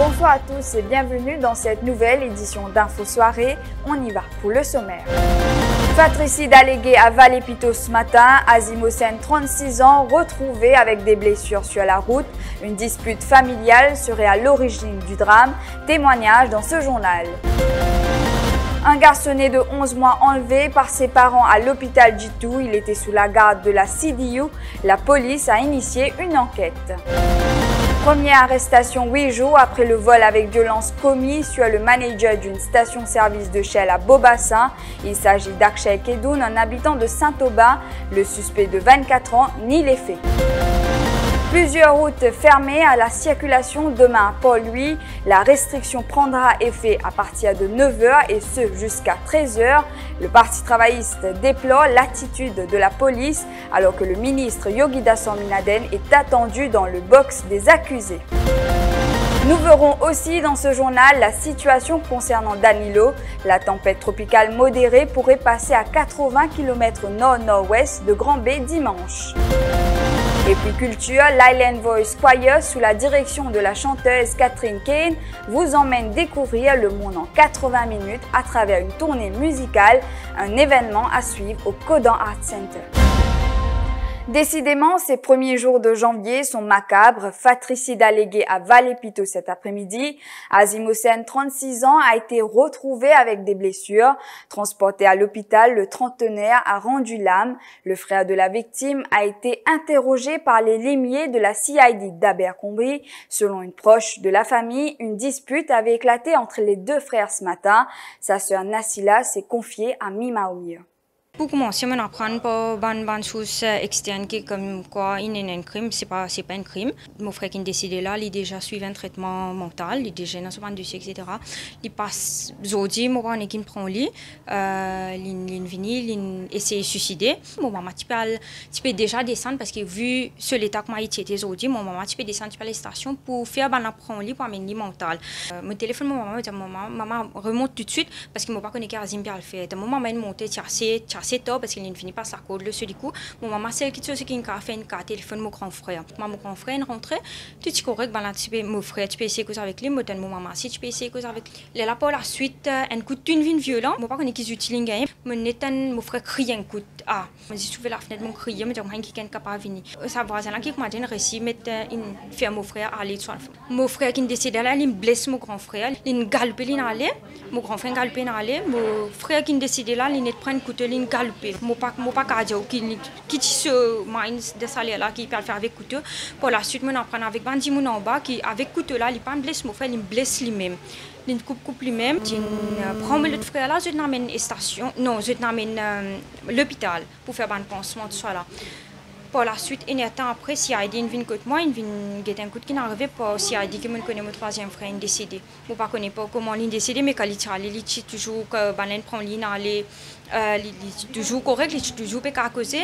Bonjour à tous et bienvenue dans cette nouvelle édition d'Info Soirée. On y va pour le sommaire. Fratricide allégué à Vallée-Pito ce matin. Azim Hossein, 36 ans, retrouvé avec des blessures sur la route. Une dispute familiale serait à l'origine du drame. Témoignage dans ce journal. Un garçonnet de 11 mois enlevé par ses parents à l'hôpital Jitu. Il était sous la garde de la CDU. La police a initié une enquête. Première arrestation 8 jours après le vol avec violence commis sur le manager d'une station-service de Shell à Beaubassin. Il s'agit d'Akshay Kedoun, un habitant de Saint-Aubin. Le suspect de 24 ans nie les faits. Plusieurs routes fermées à la circulation demain à Port-Louis. La restriction prendra effet à partir de 9h et ce jusqu'à 13h. Le Parti travailliste déplore l'attitude de la police alors que le ministre Yogita Sorminaden est attendu dans le box des accusés. Nous verrons aussi dans ce journal la situation concernant Danilo. La tempête tropicale modérée pourrait passer à 80 km nord-nord-ouest de Grand Bay dimanche. Et puis culture, l'Island Voice Choir sous la direction de la chanteuse Catherine Kane vous emmène découvrir le monde en 80 minutes à travers une tournée musicale, un événement à suivre au Kodan Art Center. Décidément, ces premiers jours de janvier sont macabres. Fratricide allégué à Vallée-Pito cet après-midi. Azim Hossein, 36 ans, a été retrouvé avec des blessures. Transporté à l'hôpital, le trentenaire a rendu l'âme. Le frère de la victime a été interrogé par les limiers de la CID d'Abercrombie. Selon une proche de la famille, une dispute avait éclaté entre les deux frères ce matin. Sa sœur Nassila s'est confiée à Mima Omir. Pour commencer, on apprend pas ban choses externes comme quoi il y a un crime, c'est pas un crime. Mon frère qui a décidé là, il a déjà suivi un traitement mental, il est déjà dans ce dossier, etc. Il passe aujourd'hui, mon père qui prend lui, il vient, il essaie de se suicider. Mon maman tu peux déjà descendre parce que vu ce l'état que moi était aujourd'hui, mon maman tu peux descendre à la station pour faire ban prendre lui pour amener mental. Mon téléphone mon maman dit maman remonte tout de suite parce que mon père connaît qu'Azim bien le fait. Mon maman monte c'est tard parce qu'il ne finit pas sa code le seul du coup mon maman c'est qui a fait une carte téléphone mon grand frère est rentré tout est correct ben là tu peux mon frère tu peux essayer cause avec lui mon maman si tu peux essayer cause avec lui là pour la suite un coup de une violent mon papa qui utilisent gain mon frère crie un coup ah mais si tu ouvres la fenêtre mon crier mais donc qui est capable venir ça voisin là qui m'a dit récit mettre une faire mon frère aller sur mon frère qui décide là il blesse mon grand frère il galpe il aller mon grand frère galpe il aller mon frère qui décide là il net prendre couteau il galper mon pas cardio qui se minds de salaire là qui peut faire avec couteau pour la suite mon apprendre avec bandi mon en bas qui avec couteau là il pas blesse mon frère il blesse lui-même il coupe lui-même il prend le frère là je l'amène station non je l'amène l'hôpital pour faire un pansement tout ça là pour la suite un temps après si il vient côté moi il vient get un coup qui n'arrivait pas si il dit que me connaît mon troisième frère il décédé moi pas connais pas comment il décédé mais quand il est toujours que balen prend ligne aller toujours correct, il est toujours pas à causer.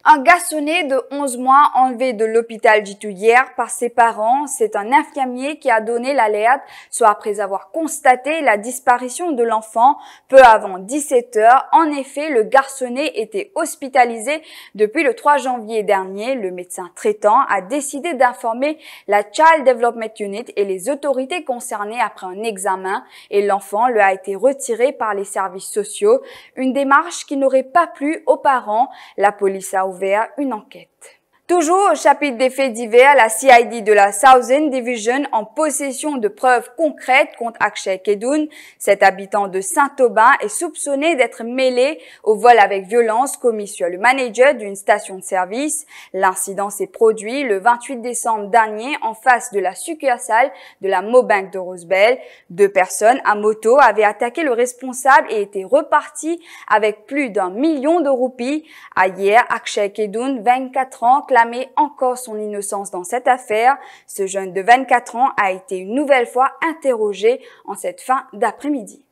Un garçonnet de 11 mois enlevé de l'hôpital Jitu hier par ses parents, c'est un infirmier qui a donné l'alerte, soit après avoir constaté la disparition de l'enfant peu avant 17h. En effet, le garçonnet était hospitalisé depuis le 3 janvier dernier. Le médecin traitant a décidé d'informer la Child Development Unit et les autorités concernées après un examen et l'enfant lui a été retiré par les services sociaux. Une démarche qui n'aurait pas plu aux parents. La police a ouvert une enquête. Toujours au chapitre des faits divers, la CID de la Southern Division en possession de preuves concrètes contre Akshay Kedoun. Cet habitant de Saint-Aubin est soupçonné d'être mêlé au vol avec violence commis sur le manager d'une station de service. L'incident s'est produit le 28 décembre dernier en face de la succursale de la Mobank de Rosebell. 2 personnes à moto avaient attaqué le responsable et étaient reparties avec plus d'1 million de roupies. Hier, Akshay Kedoun, 24 ans, réclamé encore son innocence dans cette affaire. Ce jeune de 24 ans a été une nouvelle fois interrogé en cette fin d'après-midi.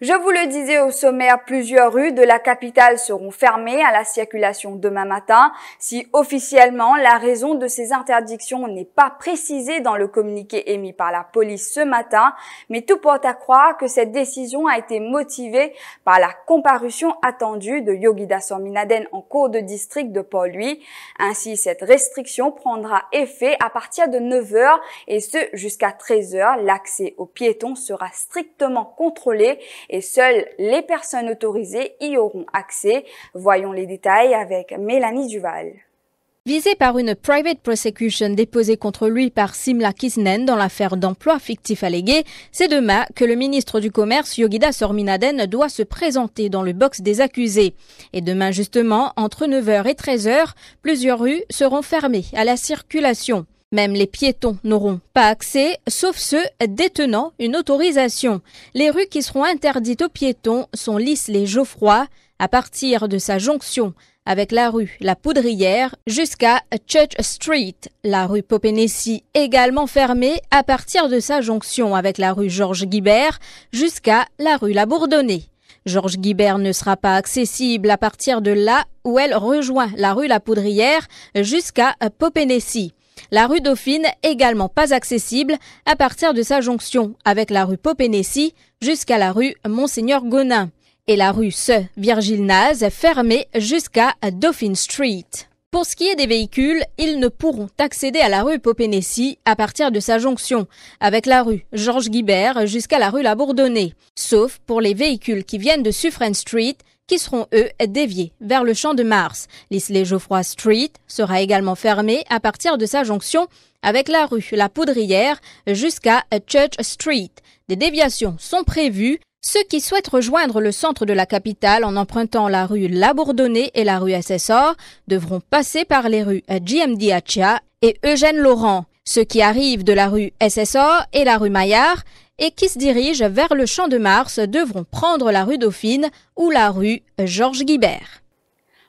Je vous le disais au sommaire, plusieurs rues de la capitale seront fermées à la circulation demain matin. Si officiellement la raison de ces interdictions n'est pas précisée dans le communiqué émis par la police ce matin, mais tout porte à croire que cette décision a été motivée par la comparution attendue de Yogita Sorminaden en cour de district de Port-Louis. Ainsi, cette restriction prendra effet à partir de 9h et ce jusqu'à 13h. L'accès aux piétons sera strictement contrôlé et seules les personnes autorisées y auront accès. Voyons les détails avec Mélanie Duval. Visé par une private prosecution déposée contre lui par Simla Kisnen dans l'affaire d'emploi fictif allégué, c'est demain que le ministre du Commerce, Yogita Sorminaden, doit se présenter dans le box des accusés. Et demain justement, entre 9h et 13h, plusieurs rues seront fermées à la circulation. Même les piétons n'auront pas accès, sauf ceux détenant une autorisation. Les rues qui seront interdites aux piétons sont Lisle-et-Geoffroy, à partir de sa jonction avec la rue La Poudrière jusqu'à Church Street. La rue Popénécy également fermée à partir de sa jonction avec la rue Georges Guibert jusqu'à la rue La Bourdonnais. Georges Guibert ne sera pas accessible à partir de là où elle rejoint la rue La Poudrière jusqu'à Popénécy. La rue Dauphine également pas accessible à partir de sa jonction avec la rue Popénécy jusqu'à la rue Monseigneur Gonin. Et la rue Virgile Naz fermée jusqu'à Dauphine Street. Pour ce qui est des véhicules, ils ne pourront accéder à la rue Popénécy à partir de sa jonction avec la rue Georges Guibert jusqu'à la rue La Bourdonnais, sauf pour les véhicules qui viennent de Suffren Street qui seront, eux, déviés vers le Champ de Mars. Lisle-et-Geoffroy Street sera également fermée à partir de sa jonction avec la rue La Poudrière jusqu'à Church Street. Des déviations sont prévues. Ceux qui souhaitent rejoindre le centre de la capitale en empruntant la rue La Bourdonnais et la rue SSR devront passer par les rues JMD Achia et Eugène Laurent. Ceux qui arrivent de la rue SSR et la rue Maillard et qui se dirigent vers le Champ de Mars devront prendre la rue Dauphine ou la rue Georges Guibert.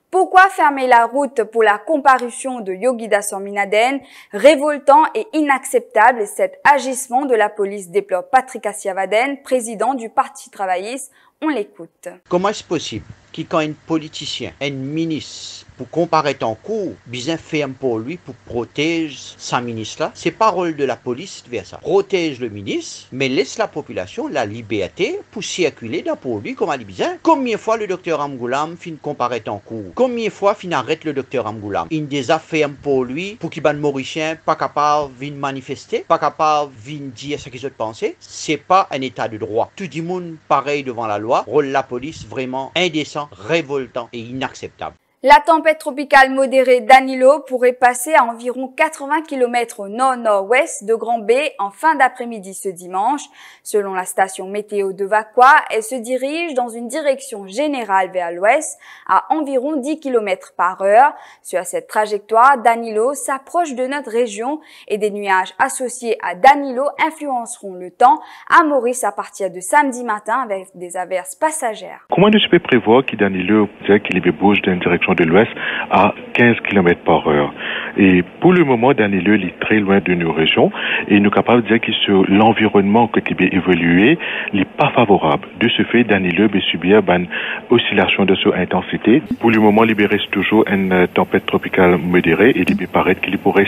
Pourquoi fermer la route pour la comparution de Yogita Sorminaden? Révoltant et inacceptable, cet agissement de la police, déplore Patrick Assiavaden, président du Parti travailliste. On l'écoute. Comment est-ce possible que quand un politicien, un ministre, pour comparaître en cours, bien ferme pour lui, pour protéger sa ministre là, c'est pas rôle de la police vers ça. Protège le ministre, mais laisse la population la liberté pour circuler dans pour lui comme elle bien. Combien de fois le docteur Amgoulam fin comparaître en cours? Combien de fois fin arrête le docteur Amgoulam? Il des affaires pour lui, pour qu'il ban Mauricien, pas capable de manifester, pas capable de dire ce qu'ils ont pensé. C'est pas un état de droit. Tout le monde pareil devant la loi. Rôle de la police vraiment indécent, révoltant et inacceptable. La tempête tropicale modérée Danilo pourrait passer à environ 80 km au nord-nord-ouest de Grand-Bay en fin d'après-midi ce dimanche. Selon la station météo de Vaqua, elle se dirige dans une direction générale vers l'ouest à environ 10 km par heure. Sur cette trajectoire, Danilo s'approche de notre région et des nuages associés à Danilo influenceront le temps à Maurice à partir de samedi matin avec des averses passagères. Comment je peux prévoir que Danilo qu'il bouge dans une direction de l'ouest à 15 km par heure. Et pour le moment, Danilo est très loin de nos régions et nous sommes capables de dire que sur l'environnement que il a évolué, il n'est pas favorable. De ce fait, Danilo va subir une oscillation de son intensité. Pour le moment, il reste toujours une tempête tropicale modérée et il peut paraître qu'il pourrait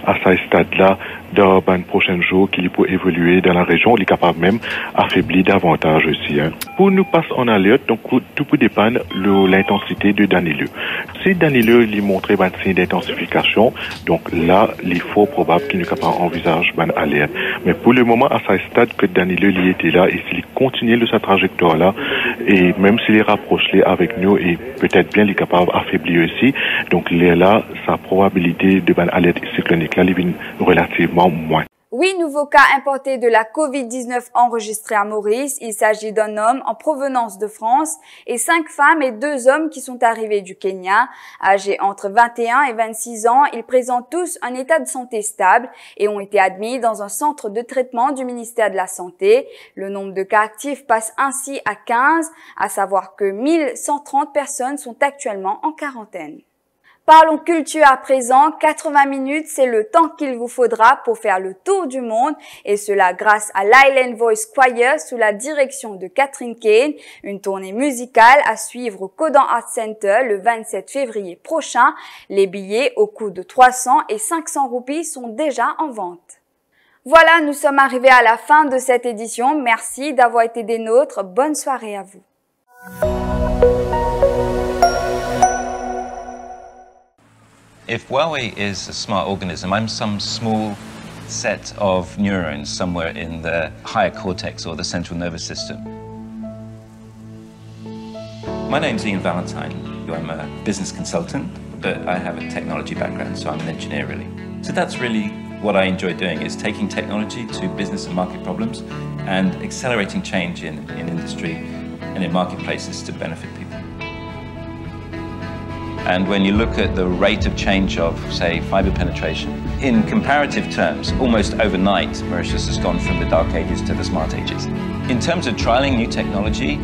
à ce stade-là dans les prochains jours qu'il peut évoluer dans la région. Il est capable même d'affaiblir davantage aussi. Pour nous passer en alerte, donc tout peut dépendre de l'intensité de Danilo. Si Danilo lui montre un signe d'intensification, donc là, il est fort probable qu'il ne capable d'envisager une alerte. Mais pour le moment, à ce stade que Danilo lui était là, et s'il continue de sa trajectoire là, et même s'il est rapproché avec nous, et peut-être bien il est capable d'affaiblir aussi, donc il est là, sa probabilité de une alerte cyclonique là, il est relativement moins. 8 nouveaux cas importés de la Covid-19 enregistrés à Maurice. Il s'agit d'un homme en provenance de France et 5 femmes et 2 hommes qui sont arrivés du Kenya. Âgés entre 21 et 26 ans, ils présentent tous un état de santé stable et ont été admis dans un centre de traitement du ministère de la Santé. Le nombre de cas actifs passe ainsi à 15, à savoir que 1130 personnes sont actuellement en quarantaine. Parlons culture à présent. 80 minutes, c'est le temps qu'il vous faudra pour faire le tour du monde, et cela grâce à l'Island Voice Choir sous la direction de Catherine Kane. Une tournée musicale à suivre au Kodan Art Center le 27 février prochain. Les billets au coût de 300 et 500 roupies sont déjà en vente. Voilà, nous sommes arrivés à la fin de cette édition. Merci d'avoir été des nôtres. Bonne soirée à vous. If Huawei is a smart organism, I'm some small set of neurons somewhere in the higher cortex or the central nervous system. My name's Ian Valentine. I'm a business consultant, but I have a technology background, so I'm an engineer really. So that's really what I enjoy doing, is taking technology to business and market problems and accelerating change in industry and in marketplaces to benefit people. And when you look at the rate of change of, say, fibre penetration, in comparative terms, almost overnight, Mauritius has gone from the dark ages to the smart ages. In terms of trialling new technology,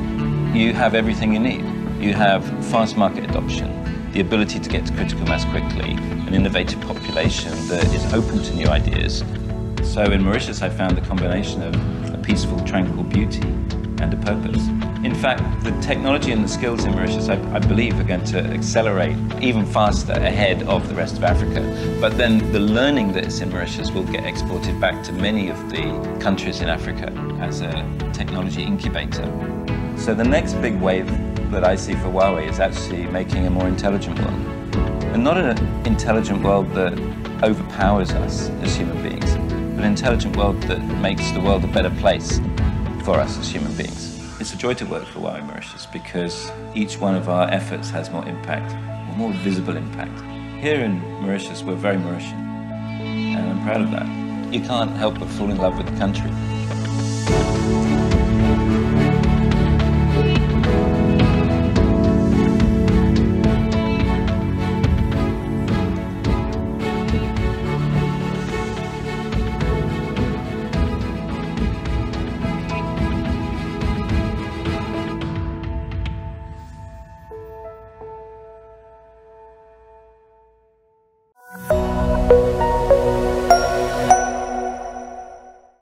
you have everything you need. You have fast market adoption, the ability to get to critical mass quickly, an innovative population that is open to new ideas. So in Mauritius, I found the combination of a peaceful, tranquil beauty and a purpose. In fact, the technology and the skills in Mauritius, I believe, are going to accelerate even faster ahead of the rest of Africa. But then the learning that is in Mauritius will get exported back to many of the countries in Africa as a technology incubator. So the next big wave that I see for Huawei is actually making a more intelligent world. And not an intelligent world that overpowers us as human beings, but an intelligent world that makes the world a better place for us as human beings. It's a joy to work for Huawei Mauritius because each one of our efforts has more impact, more visible impact. Here in Mauritius, we're very Mauritian, and I'm proud of that. You can't help but fall in love with the country.